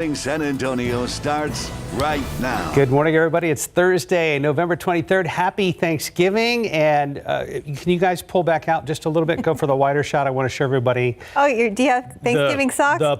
San Antonio starts right now. Good morning, everybody. It's Thursday, November 23rd. Happy Thanksgiving. And can you guys pull back out just a little bit? Go for the wider shot. I want to show everybody. Oh, do you have Thanksgiving socks? The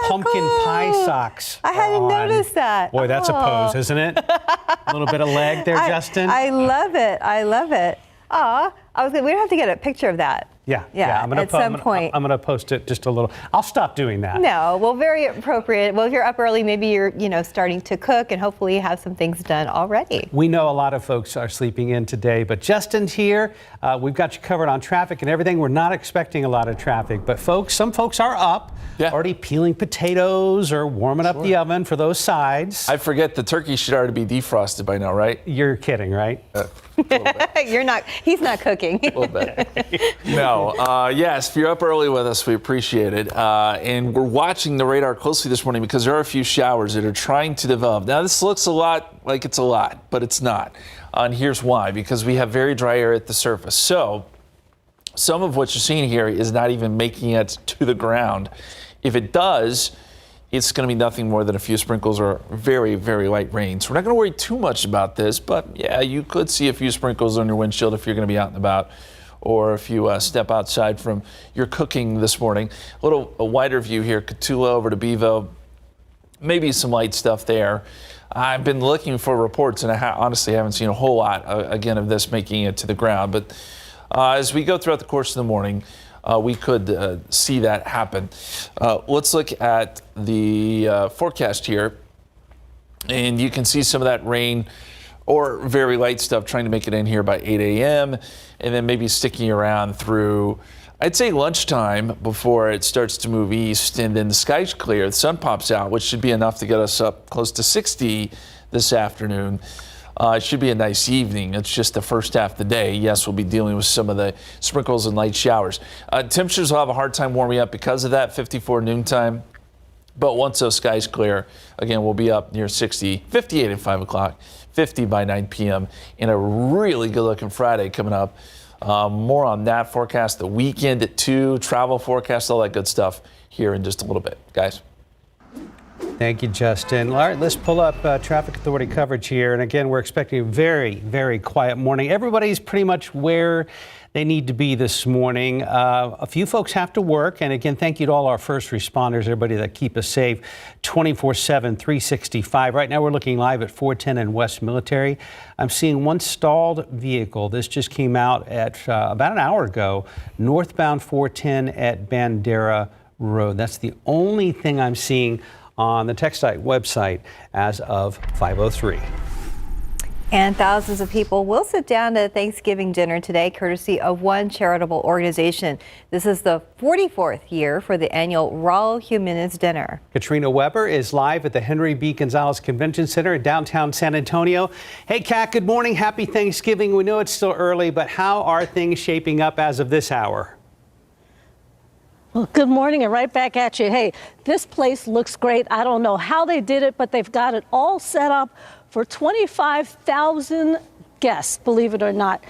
pumpkin cool. pie socks. I hadn't noticed that. Boy, that's a pose, isn't it? A little bit of leg there, Justin. I love it. I love it. We don't have to get a picture of that. Yeah. I'm at some point. I'm going to post it just a little. I'll stop doing that. No, well, very appropriate. Well, if you're up early, maybe you're, starting to cook and hopefully you have some things done already. We know a lot of folks are sleeping in today, but Justin's here. We've got you covered on traffic and everything. We're not expecting a lot of traffic, but some folks are up, already peeling potatoes or warming up the oven for those sides. I forget the turkey should already be defrosted by now, right? You're kidding, right? You're not. He's not cooking. A little bit. No. Yes, if you're up early with us, we appreciate it. And we're watching the radar closely this morning because there are a few showers that are trying to develop. Now, this looks a lot like it's a lot, but it's not. And here's why. Because we have very dry air at the surface. So some of what you're seeing here is not even making it to the ground. If it does, it's going to be nothing more than a few sprinkles or very, very light rain. So we're not going to worry too much about this, but yeah, you could see a few sprinkles on your windshield if you're going to be out and about, or if you step outside from your cooking this morning. A wider view here, Cotulla over to Bevo, maybe some light stuff there. I've been looking for reports, and I honestly haven't seen a whole lot, again, of this making it to the ground. But as we go throughout the course of the morning, we could see that happen. Let's look at the forecast here, and you can see some of that rain or very light stuff trying to make it in here by 8 a.m. and then maybe sticking around through, I'd say, lunchtime before it starts to move east, and then the sky's clear, the sun pops out, which should be enough to get us up close to 60 this afternoon. It should be a nice evening. It's just the first half of the day. Yes, we'll be dealing with some of the sprinkles and light showers. Temperatures will have a hard time warming up because of that, 54 noontime. But once those skies clear, again, we'll be up near 60, 58 at 5 o'clock, 50 by 9 p.m. and a really good-looking Friday coming up. More on that forecast, the weekend at 2, travel forecast, all that good stuff here in just a little bit. Guys. Thank you, Justin. All right, let's pull up traffic authority coverage here. And again, we're expecting a very, very quiet morning. Everybody's pretty much where they need to be this morning. A few folks have to work. And again, thank you to all our first responders, everybody that keep us safe 24/7, 365. Right now, we're looking live at 410 and West Military. I'm seeing one stalled vehicle. This just came out at about an hour ago, northbound 410 at Bandera Road. That's the only thing I'm seeing on the TxDOT website as of 5:03. And thousands of people will sit down to Thanksgiving dinner today, courtesy of one charitable organization. This is the 44th year for the annual Raul Jimenez Dinner. Katrina Weber is live at the Henry B. Gonzalez Convention Center in downtown San Antonio. Hey, Kat, good morning. Happy Thanksgiving. We know it's still early, but how are things shaping up as of this hour? Well, good morning and right back at you. Hey, this place looks great. I don't know how they did it, but they've got it all set up for 25,000 guests, believe it or not.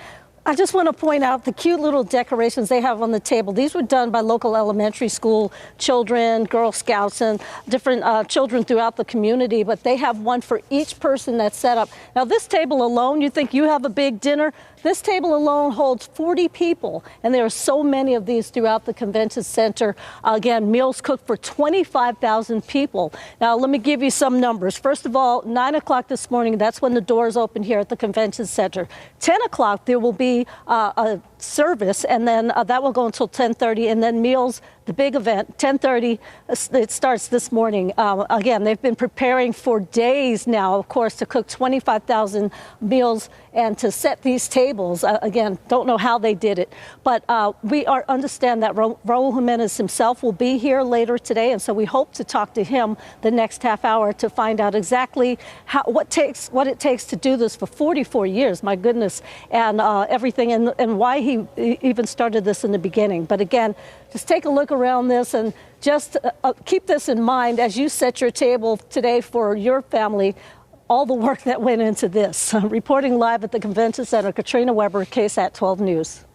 I just want to point out the cute little decorations they have on the table. These were done by local elementary school children, Girl Scouts, and different children throughout the community, but they have one for each person that's set up. Now, this table alone, you think you have a big dinner? This table alone holds 40 people, and there are so many of these throughout the convention center. Again, meals cooked for 25,000 people. Now, let me give you some numbers. First of all, 9 o'clock this morning, that's when the doors open here at the convention center. 10 o'clock, there will be a service, and then that will go until 10:30, and then meals, the big event, 10:30, it starts this morning. Again, they've been preparing for days now, of course, to cook 25,000 meals and to set these tables. Again, don't know how they did it, but we understand that Raul Jimenez himself will be here later today, and so we hope to talk to him the next half hour to find out exactly what it takes to do this for 44 years, my goodness, and everything, and why he even started this in the beginning. But again, just take a look around this and just keep this in mind as you set your table today for your family, all the work that went into this. Reporting live at the Convention Center, Katrina Weber, KSAT 12 News.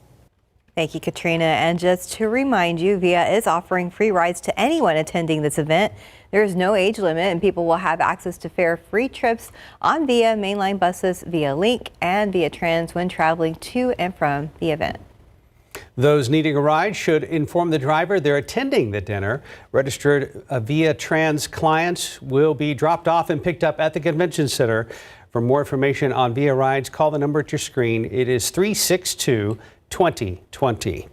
Thank you, Katrina. And just to remind you, VIA is offering free rides to anyone attending this event. There is no age limit, and people will have access to fare-free trips on VIA mainline buses, VIA Link, and VIA Trans when traveling to and from the event. Those needing a ride should inform the driver they're attending the dinner. Registered VIA Trans clients will be dropped off and picked up at the convention center. For more information on VIA rides, call the number at your screen. It is 362-2020.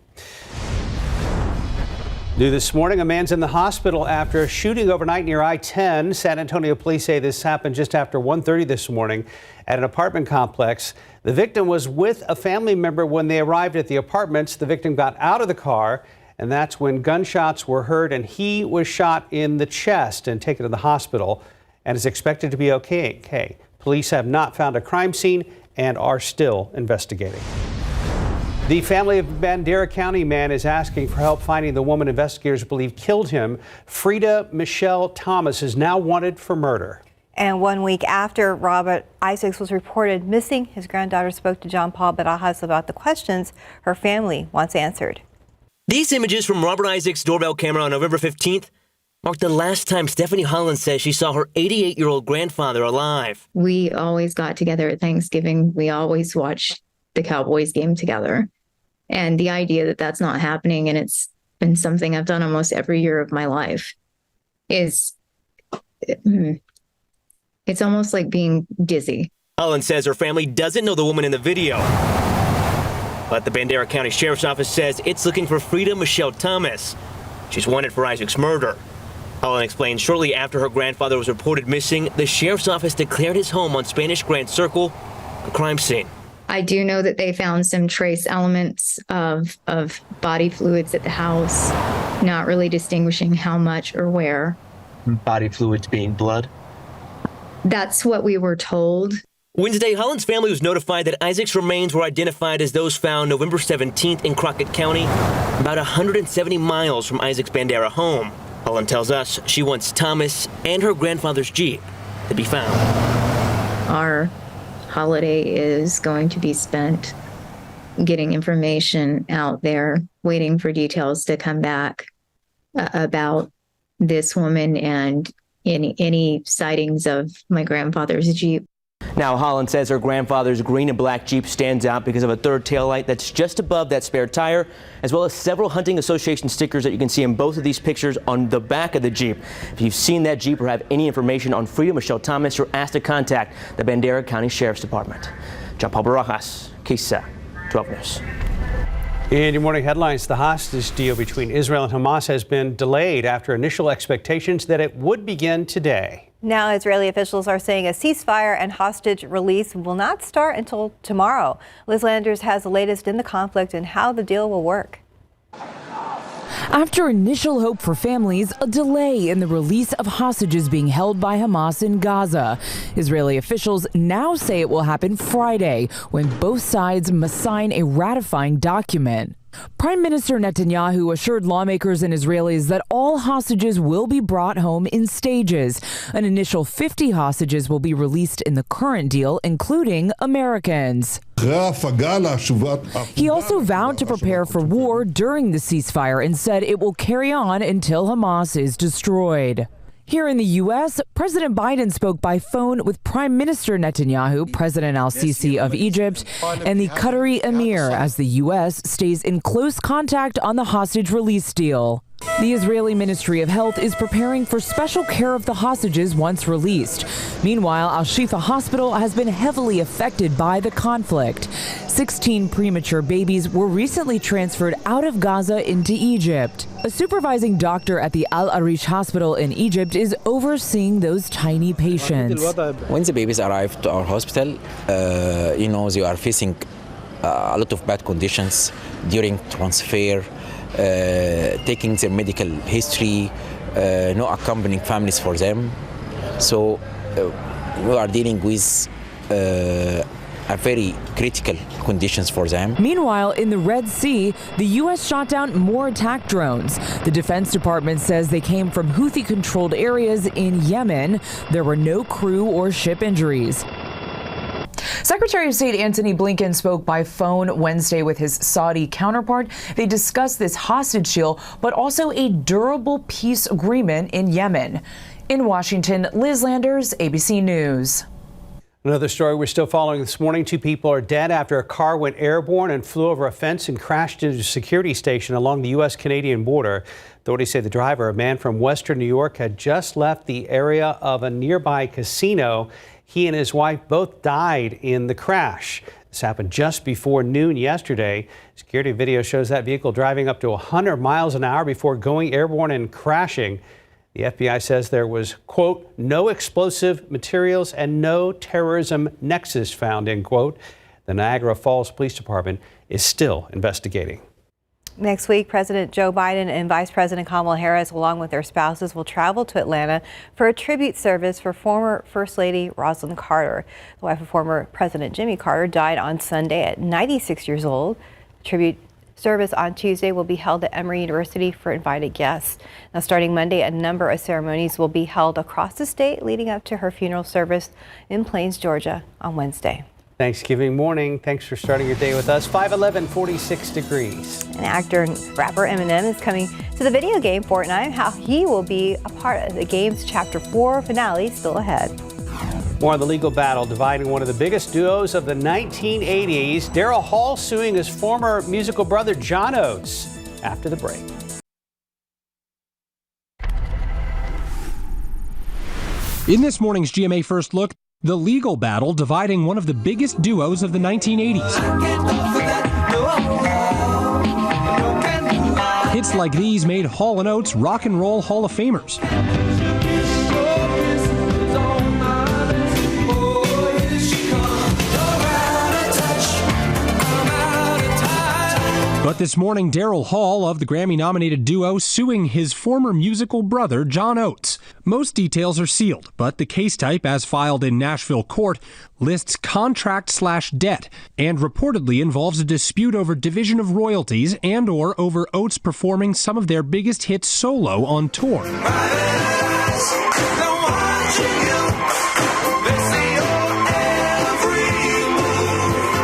New this morning, a man's in the hospital after a shooting overnight near I-10. San Antonio police say this happened just after 1:30 this morning at an apartment complex. The victim was with a family member when they arrived at the apartments. The victim got out of the car, and that's when gunshots were heard, and he was shot in the chest and taken to the hospital and is expected to be okay. Police have not found a crime scene and are still investigating. The family of Bandera County man is asking for help finding the woman investigators believe killed him. Frida Michelle Thomas is now wanted for murder. And 1 week after Robert Isaacs was reported missing, his granddaughter spoke to John Paul Barajas about the questions her family wants answered. These images from Robert Isaacs' doorbell camera on November 15th marked the last time Stephanie Holland says she saw her 88-year-old grandfather alive. We always got together at Thanksgiving. We always watched the Cowboys game together. And the idea that that's not happening, and it's been something I've done almost every year of my life, is it's almost like being dizzy. Holland says her family doesn't know the woman in the video. But the Bandera County Sheriff's Office says it's looking for Frida Michelle Thomas. She's wanted for Isaac's murder. Holland explained shortly after her grandfather was reported missing, the Sheriff's Office declared his home on Spanish Grand Circle a crime scene. I do know that they found some trace elements of body fluids at the house, not really distinguishing how much or where. Body fluids being blood? That's what we were told. Wednesday, Holland's family was notified that Isaac's remains were identified as those found November 17th in Crockett County, about 170 miles from Isaac's Bandera home. Holland tells us she wants Thomas and her grandfather's Jeep to be found. Our holiday is going to be spent getting information out there, waiting for details to come back about this woman and any sightings of my grandfather's Jeep. Now, Holland says her grandfather's green and black Jeep stands out because of a third taillight that's just above that spare tire, as well as several Hunting Association stickers that you can see in both of these pictures on the back of the Jeep. If you've seen that Jeep or have any information on Frida Michelle Thomas, you're asked to contact the Bandera County Sheriff's Department. John Paul Barajas, KSAT 12 News. In your morning headlines, the hostage deal between Israel and Hamas has been delayed after initial expectations that it would begin today. Now, Israeli officials are saying a ceasefire and hostage release will not start until tomorrow. Liz Landers has the latest in the conflict and how the deal will work. After initial hope for families, a delay in the release of hostages being held by Hamas in Gaza. Israeli officials now say it will happen Friday, when both sides must sign a ratifying document. Prime Minister Netanyahu assured lawmakers and Israelis that all hostages will be brought home in stages. An initial 50 hostages will be released in the current deal, including Americans. He also vowed to prepare for war during the ceasefire and said it will carry on until Hamas is destroyed. Here in the U.S., President Biden spoke by phone with Prime Minister Netanyahu, President al-Sisi of Egypt, and the Qatari Emir as the U.S. stays in close contact on the hostage release deal. The Israeli Ministry of Health is preparing for special care of the hostages once released. Meanwhile, Al-Shifa Hospital has been heavily affected by the conflict. 16 premature babies were recently transferred out of Gaza into Egypt. A supervising doctor at the Al Arish Hospital in Egypt is overseeing those tiny patients. When the babies arrive to our hospital, they are facing a lot of bad conditions during transfer, taking their medical history, no accompanying families for them. So we are dealing with a very critical conditions for them. Meanwhile, in the Red Sea, the U.S. shot down more attack drones. The Defense Department says they came from Houthi-controlled areas in Yemen. There were no crew or ship injuries. Secretary of State Antony Blinken spoke by phone Wednesday with his Saudi counterpart. They discussed this hostage deal, but also a durable peace agreement in Yemen. In Washington, Liz Landers, ABC News. Another story we're still following this morning. 2 people are dead after a car went airborne and flew over a fence and crashed into a security station along the U.S.-Canadian border. Authorities say the driver, a man from Western New York, had just left the area of a nearby casino. He and his wife both died in the crash. This happened just before noon yesterday. Security video shows that vehicle driving up to 100 miles an hour before going airborne and crashing. The FBI says there was, quote, no explosive materials and no terrorism nexus found, end quote. The Niagara Falls Police Department is still investigating. Next week, President Joe Biden and Vice President Kamala Harris, along with their spouses, will travel to Atlanta for a tribute service for former First Lady Rosalynn Carter. The wife of former President Jimmy Carter died on Sunday at 96 years old. The tribute service on Tuesday will be held at Emory University for invited guests. Now, starting Monday, a number of ceremonies will be held across the state leading up to her funeral service in Plains, Georgia on Wednesday. Thanksgiving morning. Thanks for starting your day with us. 5:11, 46 degrees. And actor and rapper Eminem is coming to the video game Fortnite. How he will be a part of the game's Chapter 4 finale still ahead. More on the legal battle dividing one of the biggest duos of the 1980s. Daryl Hall suing his former musical brother John Oates. After the break. In this morning's GMA First Look, the legal battle dividing one of the biggest duos of the 1980s. Hits like these made Hall & Oates Rock and Roll Hall of Famers. But this morning, Daryl Hall of the Grammy-nominated duo suing his former musical brother, John Oates. Most details are sealed, but the case type, as filed in Nashville court, lists contract/debt and reportedly involves a dispute over division of royalties and/or over Oates performing some of their biggest hits solo on tour.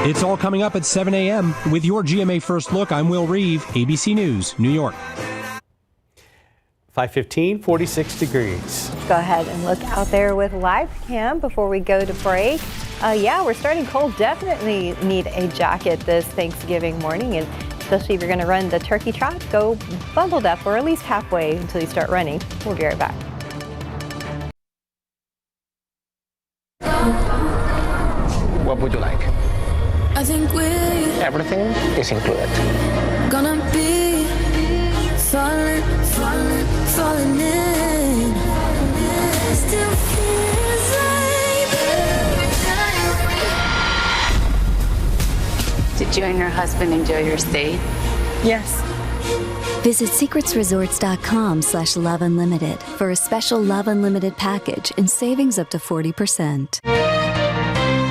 It's all coming up at 7 a.m. With your GMA First Look, I'm Will Reeve, ABC News, New York. 5:15, 46 degrees. Go ahead and look out there with live cam before we go to break. Yeah, we're starting cold. Definitely need a jacket this Thanksgiving morning, and especially if you're going to run the turkey trot, go bundled up or at least halfway until you start running. We'll be right back. What would you like? I think Everything is included. Gonna be falling in. Still feels like Did you and your husband enjoy your stay? Yes. Visit secretsresorts.com/Love Unlimited for a special Love Unlimited package and savings up to 40%.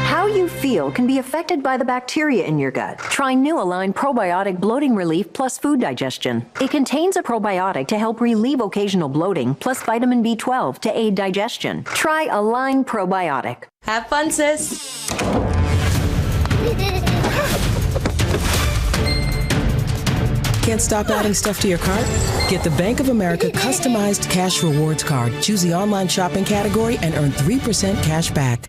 How you feel can be affected by the bacteria in your gut. Try New Align Probiotic Bloating Relief plus Food Digestion. It contains a probiotic to help relieve occasional bloating plus vitamin B12 to aid digestion. Try Align Probiotic. Have fun, sis. Can't stop adding stuff to your cart? Get the Bank of America customized cash rewards card. Choose the online shopping category and earn 3% cash back.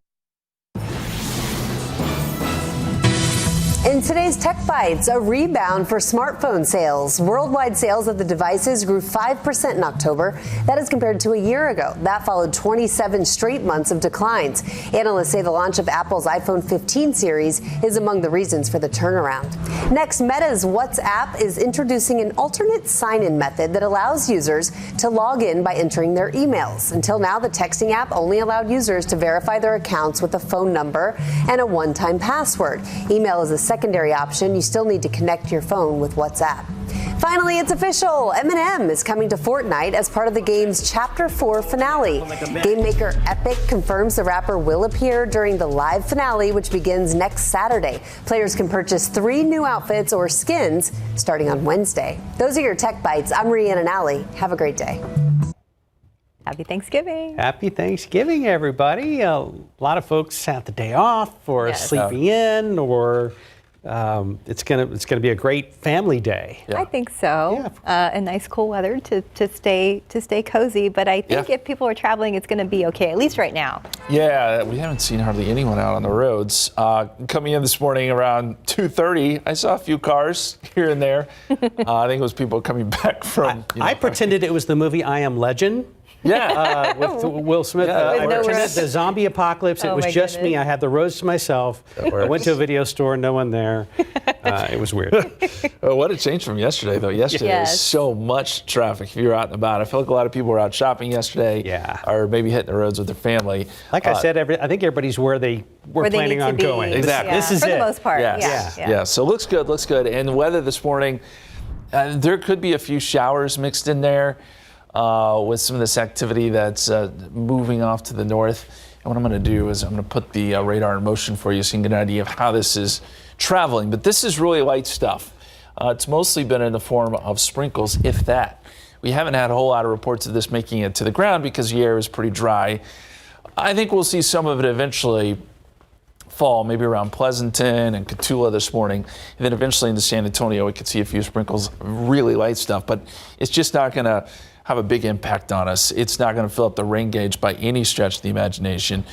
In today's Tech Bites, a rebound for smartphone sales. Worldwide sales of the devices grew 5% in October. That is compared to a year ago. That followed 27 straight months of declines. Analysts say the launch of Apple's iPhone 15 series is among the reasons for the turnaround. Next, Meta's WhatsApp is introducing an alternate sign-in method that allows users to log in by entering their emails. Until now, the texting app only allowed users to verify their accounts with a phone number and a one-time password. Email is a secondary option. You still need to connect your phone with WhatsApp. Finally, it's official. Eminem is coming to Fortnite as part of the game's Chapter 4 finale. Game maker Epic confirms the rapper will appear during the live finale, which begins next Saturday. Players can purchase 3 new outfits or skins starting on Wednesday. Those are your Tech Bites. I'm Rhiannon Alley. Have a great day. Happy Thanksgiving. Happy Thanksgiving, everybody. A lot of folks had the day off or sleeping in, or it's gonna be a great family day. I think so. A nice cool weather to stay cozy. But I think if people are traveling, it's going to be okay, at least right now. Yeah, we haven't seen hardly anyone out on the roads. Coming in this morning around 2:30, I saw a few cars here and there. I think it was people coming back from. I pretended it was the movie I Am Legend. Yeah, with Will Smith. I pretended the zombie apocalypse. It was just me. I had the roads to myself. I went to a video store, no one there. It was weird. What a change from yesterday, though. Yesterday there was so much traffic. If you were out and about, I feel like a lot of people were out shopping yesterday. Or maybe hitting the roads with their family. Like I said, I think everybody's where they were planning on going. Exactly. This is for it. the most part. Yeah. So looks good. And the weather this morning, there could be a few showers mixed in there. With some of this activity that's moving off to the north. And what I'm going to do is I'm going to put the radar in motion for you so you can get an idea of how this is traveling. But this is really light stuff. It's mostly been in the form of sprinkles, if that. We haven't had a whole lot of reports of this making it to the ground because the air is pretty dry. I think we'll see some of it eventually fall, maybe around Pleasanton and Cotulla this morning. And then eventually into San Antonio, we could see a few sprinkles, really light stuff. But it's just not going to have a big impact on us. It's not going to fill up the rain gauge by any stretch of the imagination.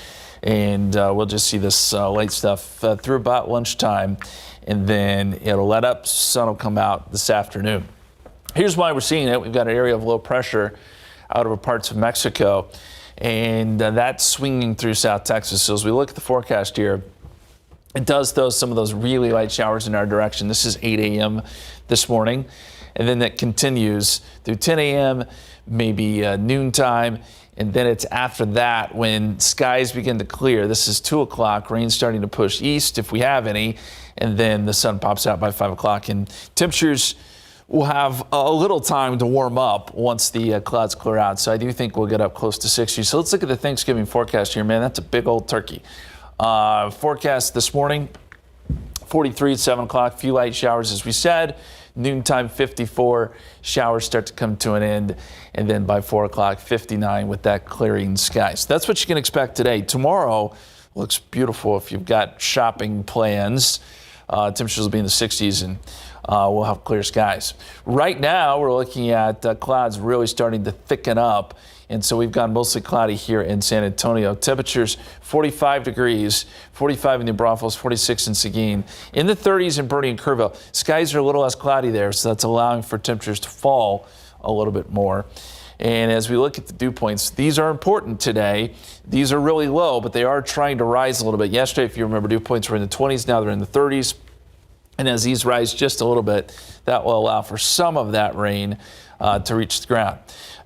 And we'll just see this light stuff through about lunchtime, and then it'll let up. Sun will come out this afternoon. Here's why we're seeing it. We've got an area of low pressure out over parts of Mexico, and that's swinging through South Texas. So as we look at the forecast here, it does throw some of those really light showers in our direction. This is 8 a.m. this morning. And then that continues through 10 a.m., maybe noontime. And then it's after that when skies begin to clear. This is 2 o'clock, rain starting to push east if we have any. And then the sun pops out by 5 o'clock. And temperatures will have a little time to warm up once the clouds clear out. So I do think we'll get up close to 60. So let's look at the Thanksgiving forecast here, man. That's a big old turkey. Forecast this morning, 43 at 7 o'clock, few light showers as we said. Noontime 54, showers start to come to an end, and then by 4 o'clock 59 with that clearing sky. So that's what you can expect today. Tomorrow looks beautiful if you've got shopping plans. Temperatures will be in the 60s, and we'll have clear skies. Right now we're looking at clouds really starting to thicken up. And so we've gone mostly cloudy here in San Antonio. Temperatures 45 degrees, 45 in New Braunfels, 46 in Seguin. In the 30s in Bernie and Kerrville. Skies are a little less cloudy there, so that's allowing for temperatures to fall a little bit more. And as we look at the dew points, these are important today. These are really low, but they are trying to rise a little bit. Yesterday, if you remember, dew points were in the 20s. Now they're in the 30s. And as these rise just a little bit, that will allow for some of that rain to reach the ground.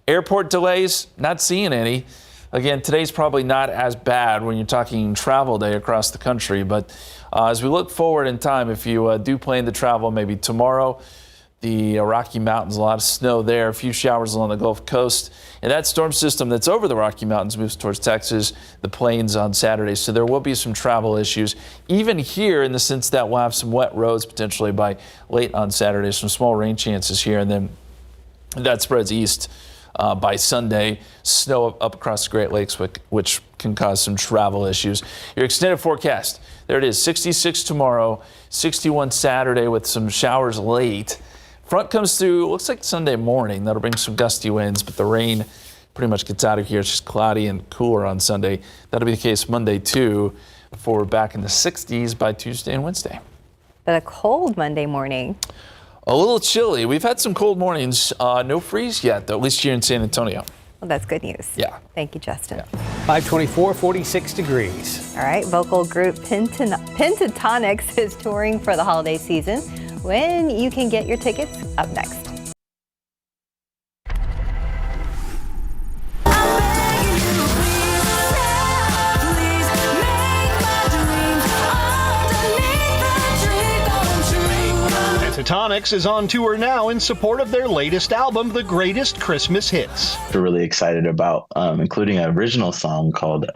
Airport delays, not seeing any. Again, today's probably not as bad when you're talking travel day across the country, but as we look forward in time, if you do plan to travel maybe tomorrow, the Rocky Mountains, a lot of snow there, a few showers along the Gulf Coast, and that storm system that's over the Rocky Mountains moves towards Texas, the plains on Saturday, so there will be some travel issues, even here in the sense that we'll have some wet roads potentially by late on Saturday, some small rain chances here, and then that spreads east. By Sunday, snow up across the Great Lakes, which can cause some travel issues. Your extended forecast, there it is, 66 tomorrow, 61 Saturday with some showers late. Front comes through, looks like Sunday morning. That'll bring some gusty winds, but the rain pretty much gets out of here. It's just cloudy and cooler on Sunday. That'll be the case Monday, too, before we're back in the 60s by Tuesday and Wednesday. But a cold Monday morning. A little chilly. We've had some cold mornings. No freeze yet, though, at least here in San Antonio. Well, that's good news. Yeah. Thank you, Justin. 524, 46 degrees. All right. Vocal group Pentatonics is touring for the holiday season. When you can get your tickets, up next. Pentatonics is on tour now in support of their latest album, The Greatest Christmas Hits. We're really excited about including an original song called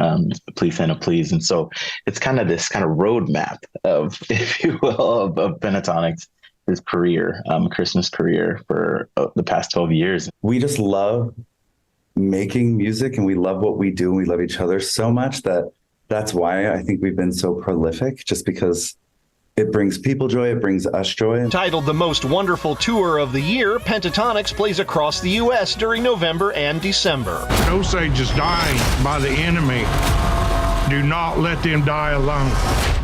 Please Santa Please. And so it's kind of this kind of roadmap of, if you will, of Pentatonics' his career, Christmas career for the past 12 years. We just love making music and we love what we do and we love each other so much that's why I think we've been so prolific, just because it brings people joy, it brings us joy. Titled the Most Wonderful Tour of the Year, Pentatonics plays across the U.S. during November and December. Osage is dying by the enemy. Do not let them die alone.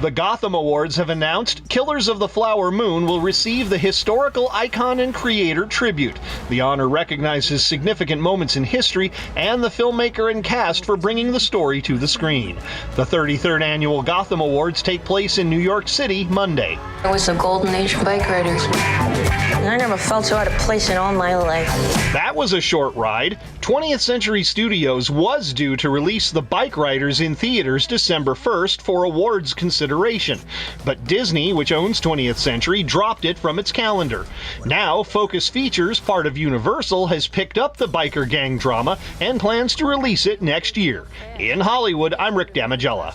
The Gotham Awards have announced Killers of the Flower Moon will receive the Historical Icon and Creator Tribute. The honor recognizes significant moments in history and the filmmaker and cast for bringing the story to the screen. The 33rd Annual Gotham Awards take place in New York City Monday. It was the golden age of bike riders. I never felt so out of place in all my life. That was a short ride. 20th Century Studios was due to release The Bike Riders in theaters December 1st for awards consideration. But Disney, which owns 20th Century, dropped it from its calendar. Now, Focus Features, part of Universal, has picked up the biker gang drama and plans to release it next year. In Hollywood, I'm Rick Damigella.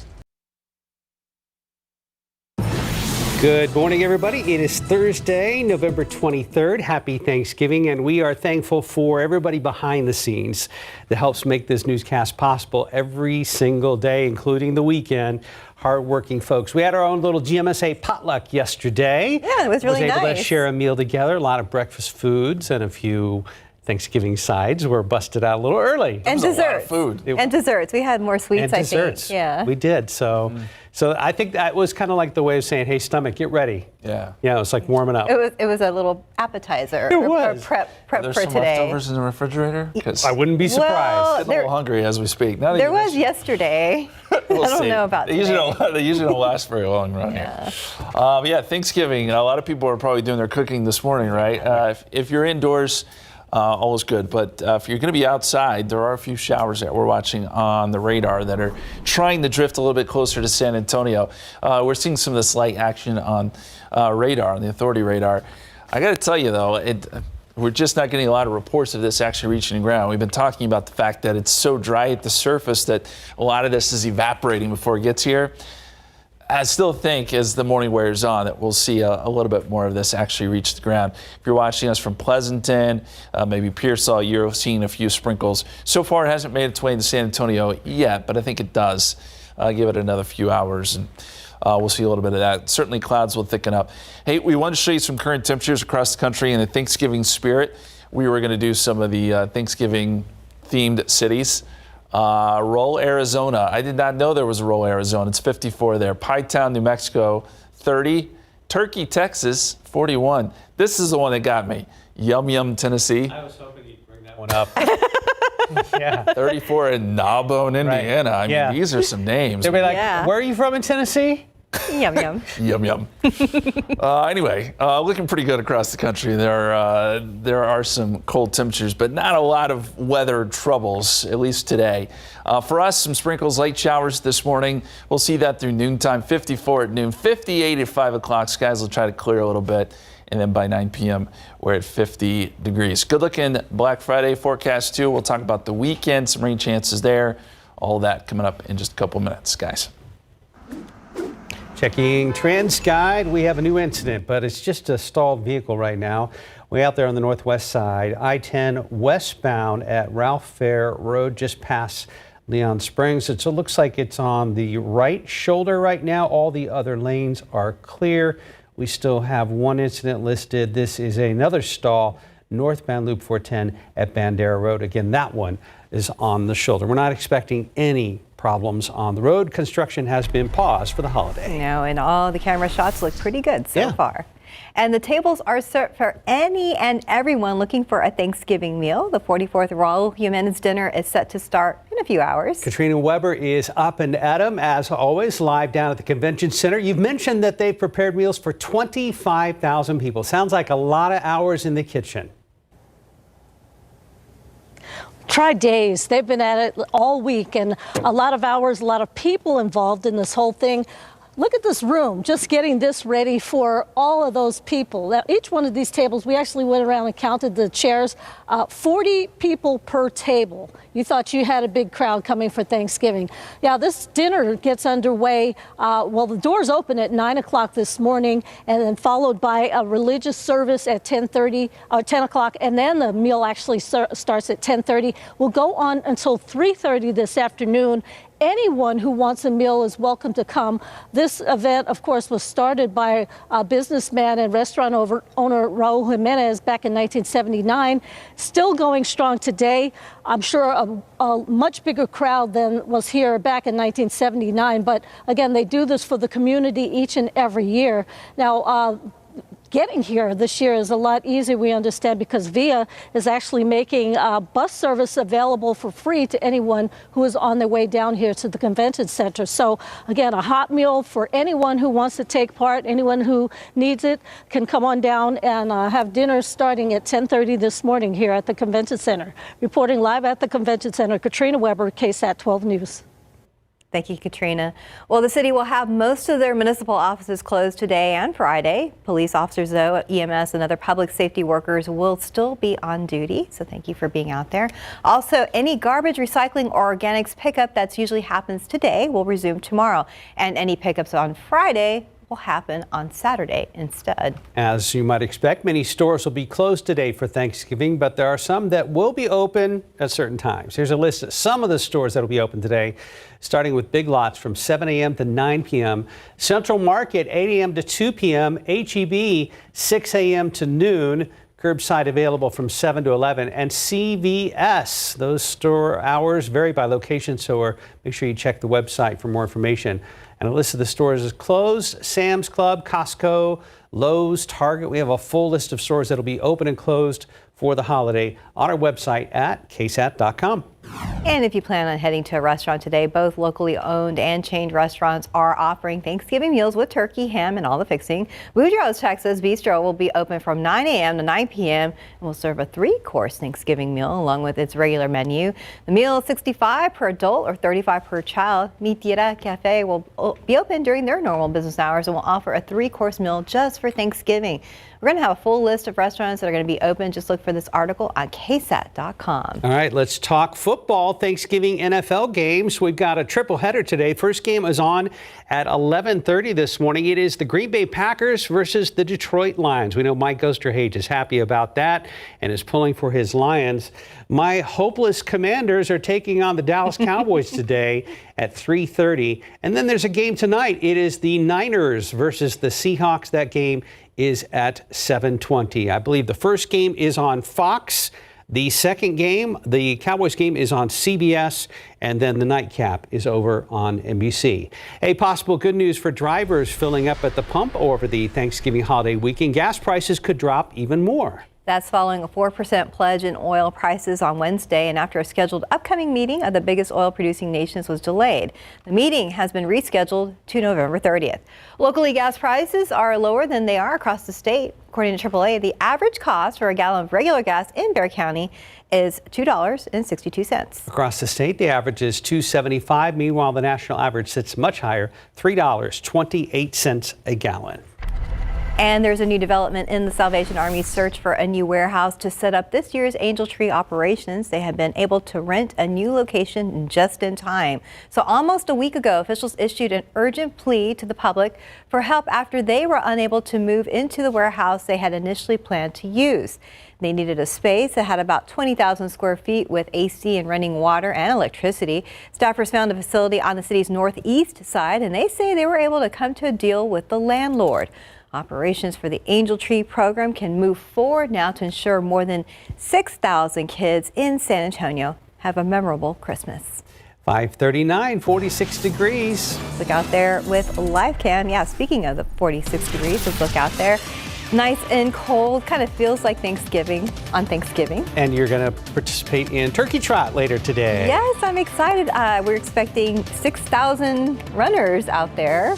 Good morning, everybody. It is Thursday, November 23rd. Happy Thanksgiving, and we are thankful for everybody behind the scenes that helps make this newscast possible every single day, including the weekend. Hardworking folks. We had our own little GMSA potluck yesterday. Yeah, it was really able nice. to share a meal together, a lot of breakfast foods, and a few Thanksgiving sides were busted out a little early. And desserts. And desserts. We had more sweets, and I desserts. think. Yeah. We did. So I think that was kind of like the way of saying, hey, stomach, get ready. Yeah. Yeah, it was like warming up. It was a little appetizer. It was. Prep Are there for some today. leftovers in the refrigerator? 'Cause I wouldn't be surprised. Well, I'm getting a little hungry as we speak. Now that There you was mention it, yesterday. we'll I don't see. know about They usually today. don't. They usually don't last very long around here. But yeah, Thanksgiving. A lot of people are probably doing their cooking this morning, right? If you're indoors, all is good. But if you're going to be outside, there are a few showers that we're watching on the radar that are trying to drift a little bit closer to San Antonio. We're seeing some of this light action on radar, on the authority radar. I got to tell you, though, we're just not getting a lot of reports of this actually reaching the ground. We've been talking about the fact that it's so dry at the surface that a lot of this is evaporating before it gets here. I still think as the morning wears on that we'll see a little bit more of this actually reach the ground. If you're watching us from Pleasanton, maybe Pearsall, you're seeing a few sprinkles. So far, it hasn't made its way into San Antonio yet, but I think it does. Give it another few hours and we'll see a little bit of that. Certainly clouds will thicken up. Hey, we wanted to show you some current temperatures across the country in the Thanksgiving spirit. We were going to do some of the Thanksgiving themed cities. Roll, Arizona. I did not know there was a Roll, Arizona. It's 54 there. Pytown, New Mexico, 30. Turkey, Texas, 41. This is the one that got me. Yum Yum, Tennessee. I was hoping you'd bring that one up. Yeah. 34 in Gnawbone, Indiana. I mean, these are some names. They'll be like, where are you from in Tennessee? Yum, yum. Yum, yum. Anyway, looking pretty good across the country. There are some cold temperatures, but not a lot of weather troubles, at least today. For us, some sprinkles, light showers this morning. We'll see that through noontime, 54 at noon, 58 at 5 o'clock. Skies will try to clear a little bit. And then by 9 p.m., we're at 50 degrees. Good looking Black Friday forecast, too. We'll talk about the weekend, some rain chances there. All that coming up in just a couple minutes, guys. Checking TransGuide, we have a new incident, but it's just a stalled vehicle right now. Way out there on the northwest side, I-10 westbound at Ralph Fair Road, just past Leon Springs. It looks like it's on the right shoulder right now. All the other lanes are clear. We still have one incident listed. This is another stall, northbound Loop 410 at Bandera Road. Again, that one is on the shoulder. We're not expecting any problems on the road. Construction has been paused for the holiday. No, and all the camera shots look pretty good so far. And the tables are set for any and everyone looking for a Thanksgiving meal. The 44th Royal Humanities Dinner is set to start in a few hours. Katrina Weber is up and at 'em, as always, live down at the Convention Center. You've mentioned that they've prepared meals for 25,000 people. Sounds like a lot of hours in the kitchen. Try days. They've been at it all week, and a lot of hours, a lot of people involved in this whole thing. look at this room, just getting this ready for all of those people. Now, each one of these tables, we actually went around and counted the chairs, 40 people per table. You thought you had a big crowd coming for Thanksgiving. Now, this dinner gets underway, the doors open at 9 o'clock this morning, and then followed by a religious service at 10 o'clock, and then the meal actually starts at 10:30. We'll go on until 3:30 this afternoon. Anyone who wants a meal is welcome to come. This event, of course, was started by a businessman and restaurant owner Raul Jimenez back in 1979. Still going strong today. I'm sure a much bigger crowd than was here back in 1979. But again, they do this for the community each and every year. Now, getting here this year is a lot easier, we understand, because VIA is actually making bus service available for free to anyone who is on their way down here to the convention center. So again, a hot meal for anyone who wants to take part, anyone who needs it can come on down and have dinner starting at 10:30 this morning here at the convention center. Reporting live at the convention center, Katrina Weber, KSAT 12 News. Thank you, Katrina. Well, the city will have most of their municipal offices closed today and Friday. Police officers, though, EMS and other public safety workers will still be on duty. So thank you for being out there. Also, any garbage, recycling, or organics pickup that's usually happens today will resume tomorrow. And any pickups on Friday will happen on Saturday instead. As you might expect, many stores will be closed today for Thanksgiving, but there are some that will be open at certain times. Here's a list of some of the stores that will be open today, starting with Big Lots from 7 a.m. to 9 p.m., Central Market 8 a.m. to 2 p.m., H-E-B 6 a.m. to noon, curbside available from 7 to 11, and CVS. Those store hours vary by location, so make sure you check the website for more information. And a list of the stores is closed: Sam's Club, Costco, Lowe's, Target. We have a full list of stores that will be open and closed for the holiday on our website at ksat.com. And if you plan on heading to a restaurant today, both locally owned and chained restaurants are offering Thanksgiving meals with turkey, ham, and all the fixing. Boudreaux's Texas Bistro will be open from 9 a.m. to 9 p.m. and will serve a 3-course Thanksgiving meal along with its regular menu. The meal is $65 per adult or $35 per child. Mi Tierra Cafe will be open during their normal business hours and will offer a 3-course meal just for Thanksgiving. We're going to have a full list of restaurants that are going to be open. Just look for this article on KSAT.com. All right, let's talk football. Thanksgiving NFL games. We've got a triple header today. First game is on at 11:30 this morning. It is the Green Bay Packers versus the Detroit Lions. We know Mike Osterhage is happy about that and is pulling for his Lions. My hopeless Commanders are taking on the Dallas Cowboys today at 3:30. And then there's a game tonight. It is the Niners versus the Seahawks. That game is at 7:20. I believe the first game is on Fox. The second game, the Cowboys game, is on CBS, and then the nightcap is over on NBC. A possible good news for drivers filling up at the pump over the Thanksgiving holiday weekend. Gas prices could drop even more. That's following a 4% pledge in oil prices on Wednesday and after a scheduled upcoming meeting of the biggest oil-producing nations was delayed. The meeting has been rescheduled to November 30th. Locally, gas prices are lower than they are across the state. According to AAA, the average cost for a gallon of regular gas in Bexar County is $2.62. Across the state, the average is $2.75. Meanwhile, the national average sits much higher, $3.28 a gallon. And there's a new development in the Salvation Army's search for a new warehouse to set up this year's Angel Tree operations. They have been able to rent a new location just in time. So almost a week ago, officials issued an urgent plea to the public for help after they were unable to move into the warehouse they had initially planned to use. They needed a space that had about 20,000 square feet with AC and running water and electricity. Staffers found a facility on the city's northeast side, and they say they were able to come to a deal with the landlord. Operations for the Angel Tree program can move forward now to ensure more than 6,000 kids in San Antonio have a memorable Christmas. 5:39, 46 degrees. Look out there with live cam. Yeah, speaking of the 46 degrees, let's look out there. Nice and cold, kind of feels like Thanksgiving on Thanksgiving. And you're going to participate in Turkey Trot later today. Yes, I'm excited. We're expecting 6,000 runners out there.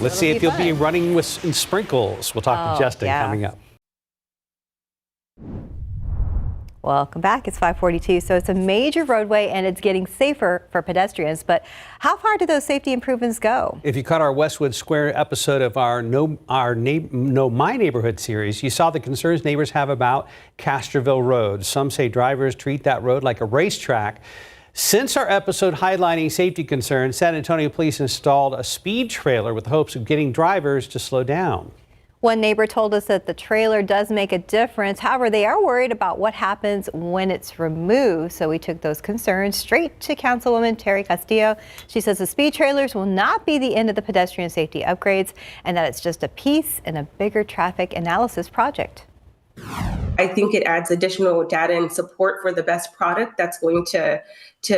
Let's see if you'll be running in sprinkles. We'll talk to Justin coming up. Welcome back. It's 5:42. So it's a major roadway and it's getting safer for pedestrians. But how far do those safety improvements go? If you caught our Westwood Square episode of our Know My Neighborhood series, you saw the concerns neighbors have about Castroville Road. Some say drivers treat that road like a racetrack. Since our episode highlighting safety concerns, San Antonio Police installed a speed trailer with the hopes of getting drivers to slow down. One neighbor told us that the trailer does make a difference. However, they are worried about what happens when it's removed. So we took those concerns straight to Councilwoman Terry Castillo. She says the speed trailers will not be the end of the pedestrian safety upgrades and that it's just a piece in a bigger traffic analysis project. I think it adds additional data and support for the best product that's going to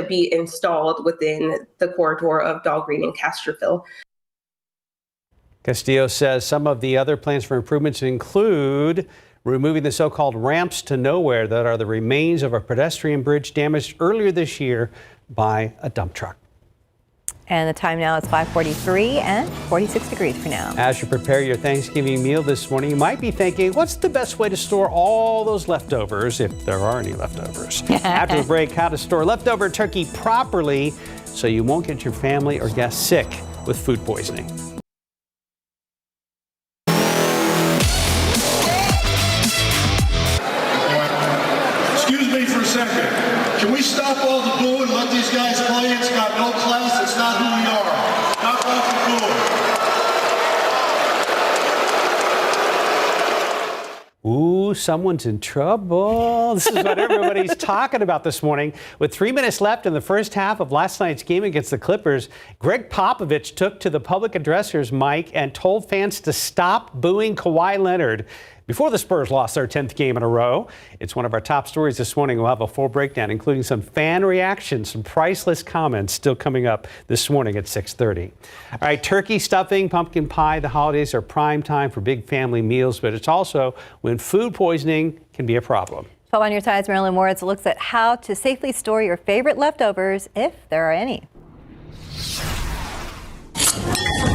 be installed within the corridor of Dahlgreen and Castroville. Castillo says some of the other plans for improvements include removing the so-called ramps to nowhere that are the remains of a pedestrian bridge damaged earlier this year by a dump truck. And the time now is 5:43 and 46 degrees for now. As you prepare your Thanksgiving meal this morning, you might be thinking, what's the best way to store all those leftovers, if there are any leftovers? After the break, how to store leftover turkey properly so you won't get your family or guests sick with food poisoning. Can we stop all the booing and let these guys play? It's got no class. It's not who we are. Not about the booing. Ooh, someone's in trouble. This is what everybody's talking about this morning. With 3 minutes left in the first half of last night's game against the Clippers, Greg Popovich took to the public addresser's mic and told fans to stop booing Kawhi Leonard before the Spurs lost their 10th game in a row. It's one of our top stories this morning. We'll have a full breakdown, including some fan reactions, some priceless comments still coming up this morning at 6:30. All right, turkey stuffing, pumpkin pie. The holidays are prime time for big family meals, but it's also when food poisoning can be a problem. 12 on your sides, Marilyn Moritz looks at how to safely store your favorite leftovers, if there are any.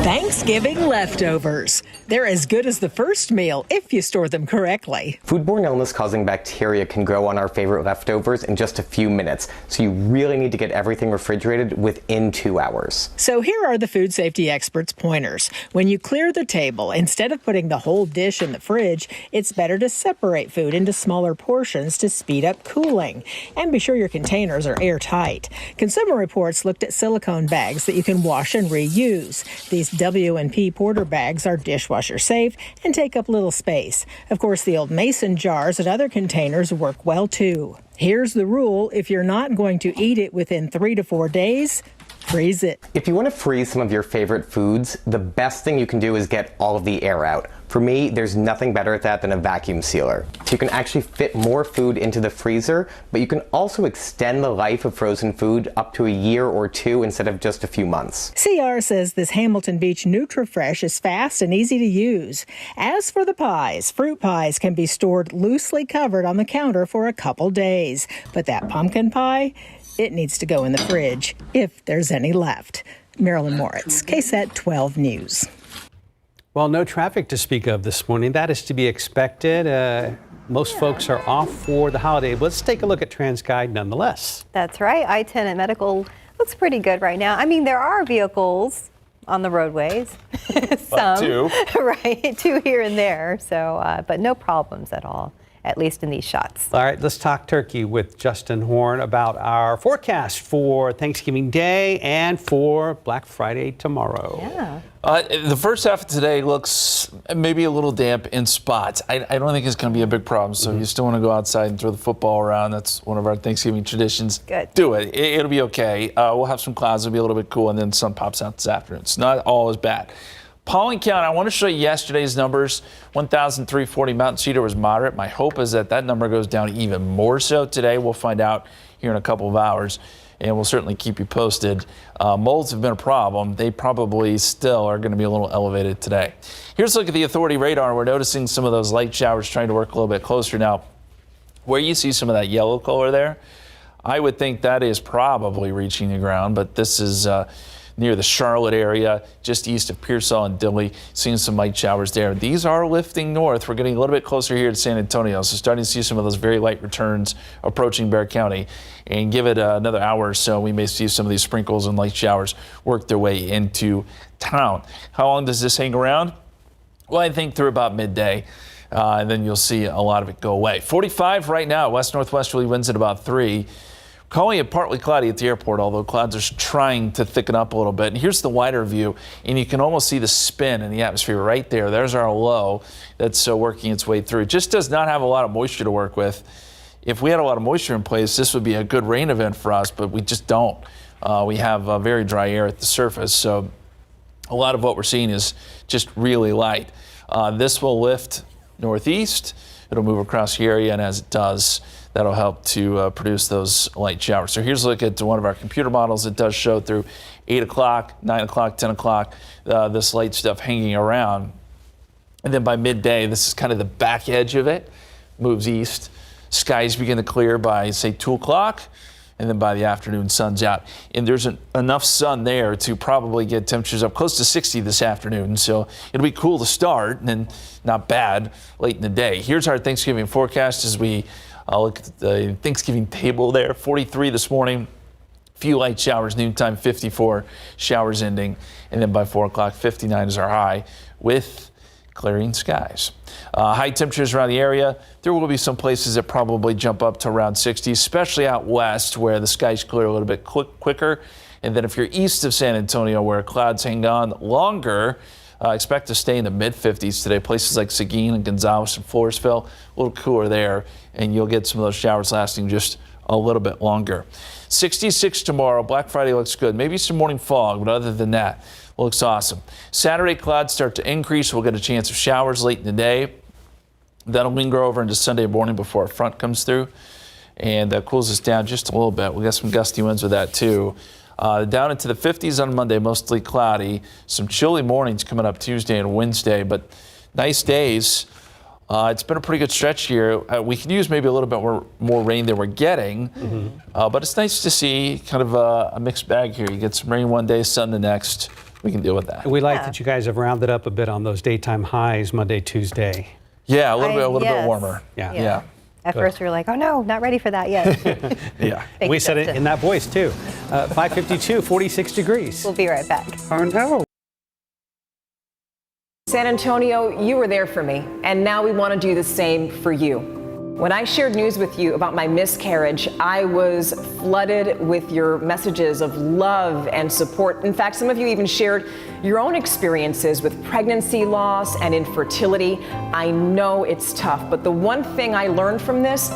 Thanksgiving leftovers. They're as good as the first meal if you store them correctly. Foodborne illness-causing bacteria can grow on our favorite leftovers in just a few minutes, so you really need to get everything refrigerated within 2 hours. So here are the food safety experts' pointers. When you clear the table, instead of putting the whole dish in the fridge, it's better to separate food into smaller portions to speed up cooling. And be sure your containers are airtight. Consumer Reports looked at silicone bags that you can wash and reuse. These W&P Porter bags are dishwasher safe and take up little space. Of course, the old mason jars and other containers work well too. Here's the rule: if you're not going to eat it within 3 to 4 days, freeze it. If you want to freeze some of your favorite foods, the best thing you can do is get all of the air out. For me, there's nothing better at that than a vacuum sealer. So you can actually fit more food into the freezer, but you can also extend the life of frozen food up to a year or two instead of just a few months. CR says this Hamilton Beach NutriFresh is fast and easy to use. As for the pies, fruit pies can be stored loosely covered on the counter for a couple days. But that pumpkin pie, it needs to go in the fridge if there's any left. Marilyn Moritz, KSAT 12 News. Well, no traffic to speak of this morning. That is to be expected. Most folks are off for the holiday. But let's take a look at TransGuide nonetheless. That's right. I-10 at Medical looks pretty good right now. I mean, there are vehicles on the roadways. Some. Two. Right, two here and there. So, but no problems at all, at least in these shots. All right, let's talk turkey with Justin Horn about our forecast for Thanksgiving Day and for Black Friday tomorrow. Yeah. The first half of today looks maybe a little damp in spots. I don't think it's going to be a big problem, so you still want to go outside and throw the football around. That's one of our Thanksgiving traditions. Good. Do it. It'll be okay. We'll have some clouds. It'll be a little bit cool, and then sun pops out this afternoon. It's not all as bad. Pollen count, I want to show you yesterday's numbers. 1,340 Mountain Cedar was moderate. My hope is that that number goes down even more so today. We'll find out here in a couple of hours, and we'll certainly keep you posted. Molds have been a problem. They probably still are going to be a little elevated today. Here's a look at the Authority radar. We're noticing some of those light showers trying to work a little bit closer now. Where you see some of that yellow color there, I would think that is probably reaching the ground, but this is near the Charlotte area, just east of Pearsall and Dilley, seeing some light showers there. These are lifting north. We're getting a little bit closer here to San Antonio, so starting to see some of those very light returns approaching Bexar County. And give it another hour or so, we may see some of these sprinkles and light showers work their way into town. How long does this hang around? Well, I think through about midday. And then you'll see a lot of it go away. 45 right now, west-northwesterly winds at about 3. Calling it partly cloudy at the airport, although clouds are trying to thicken up a little bit. And here's the wider view, and you can almost see the spin in the atmosphere right there. There's our low that's working its way through. It just does not have a lot of moisture to work with. If we had a lot of moisture in place, this would be a good rain event for us, but we just don't. We have very dry air at the surface, so a lot of what we're seeing is just really light. This will lift northeast. It'll move across the area, and as it does, that'll help to produce those light showers. So here's a look at one of our computer models. It does show through 8 o'clock, 9 o'clock, 10 o'clock, this light stuff hanging around. And then by midday, this is kind of the back edge of it, moves east. Skies begin to clear by, say, 2 o'clock. And then by the afternoon, sun's out. And there's enough sun there to probably get temperatures up close to 60 this afternoon. So it'll be cool to start and then not bad late in the day. Here's our Thanksgiving forecast as we look at the Thanksgiving table there. 43 this morning. Few light showers, noontime 54, showers ending. And then by 4 o'clock, 59 is our high with clearing skies. High temperatures around the area. There will be some places that probably jump up to around 60, especially out west where the skies clear a little bit quicker. And then if you're east of San Antonio where clouds hang on longer, expect to stay in the mid-50s today. Places like Seguin and Gonzales and Floresville, a little cooler there, and you'll get some of those showers lasting just a little bit longer. 66 tomorrow. Black Friday looks good. Maybe some morning fog, but other than that, looks awesome. Saturday, clouds start to increase. We'll get a chance of showers late in the day. That'll linger over into Sunday morning before a front comes through, and that cools us down just a little bit. We got some gusty winds with that too. Down into the 50s on Monday, mostly cloudy. Some chilly mornings coming up Tuesday and Wednesday, but nice days. It's been a pretty good stretch here. We can use maybe a little bit more rain than we're getting, but it's nice to see kind of a mixed bag here. You get some rain one day, sun the next. We can deal with that. We like that you guys have rounded up a bit on those daytime highs Monday, Tuesday. Yeah, a little bit warmer. Yeah. At first, we were like, oh no, not ready for that yet. Yeah. We said it in that voice too. 5:52, 46 degrees. We'll be right back. Oh no. San Antonio, you were there for me, and now we want to do the same for you. When I shared news with you about my miscarriage, I was flooded with your messages of love and support. In fact, some of you even shared your own experiences with pregnancy loss and infertility. I know it's tough, but the one thing I learned from this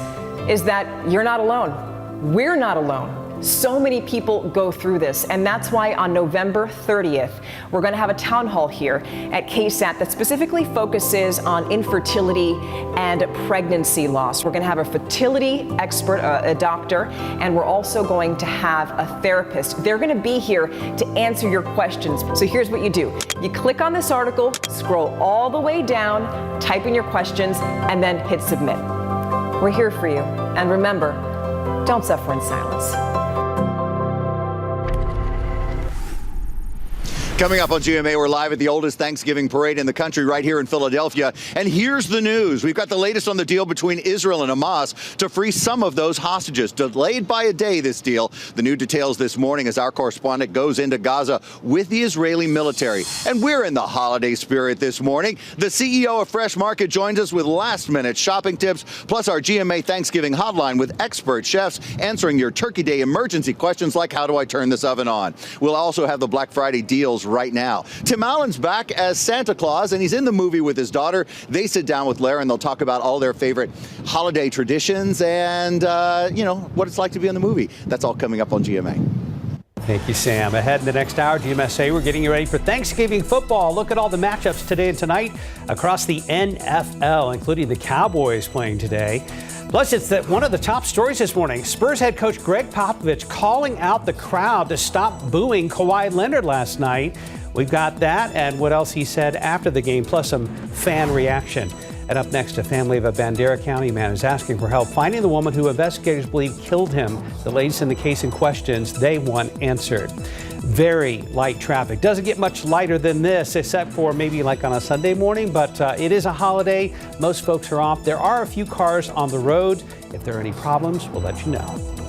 is that you're not alone. We're not alone. So many people go through this, and that's why on November 30th, we're going to have a town hall here at KSAT that specifically focuses on infertility and pregnancy loss. We're going to have a fertility expert, a doctor, and we're also going to have a therapist. They're going to be here to answer your questions. So here's what you do. You click on this article, scroll all the way down, type in your questions, and then hit submit. We're here for you. And remember, don't suffer in silence. Coming up on GMA, we're live at the oldest Thanksgiving parade in the country right here in Philadelphia. And here's the news. We've got the latest on the deal between Israel and Hamas to free some of those hostages. Delayed by a day, this deal. The new details this morning as our correspondent goes into Gaza with the Israeli military. And we're in the holiday spirit this morning. The CEO of Fresh Market joins us with last-minute shopping tips, plus our GMA Thanksgiving hotline with expert chefs answering your Turkey Day emergency questions like, how do I turn this oven on? We'll also have the Black Friday deals right now. Tim Allen's back as Santa Claus, and he's in the movie with his daughter. They sit down with Lara, and they'll talk about all their favorite holiday traditions and, what it's like to be in the movie. That's all coming up on GMA. Thank you, Sam. Ahead in the next hour, GMSA, we're getting you ready for Thanksgiving football. Look at all the matchups today and tonight across the NFL, including the Cowboys playing today. Plus, it's one of the top stories this morning. Spurs head coach Greg Popovich calling out the crowd to stop booing Kawhi Leonard last night. We've got that and what else he said after the game, plus some fan reaction. And up next, a family of a Bandera County man is asking for help finding the woman who investigators believe killed him. The latest in the case and questions they want answered. Very light traffic. Doesn't get much lighter than this, except for maybe like on a Sunday morning, but it is a holiday. Most folks are off. There are a few cars on the road. If there are any problems, we'll let you know.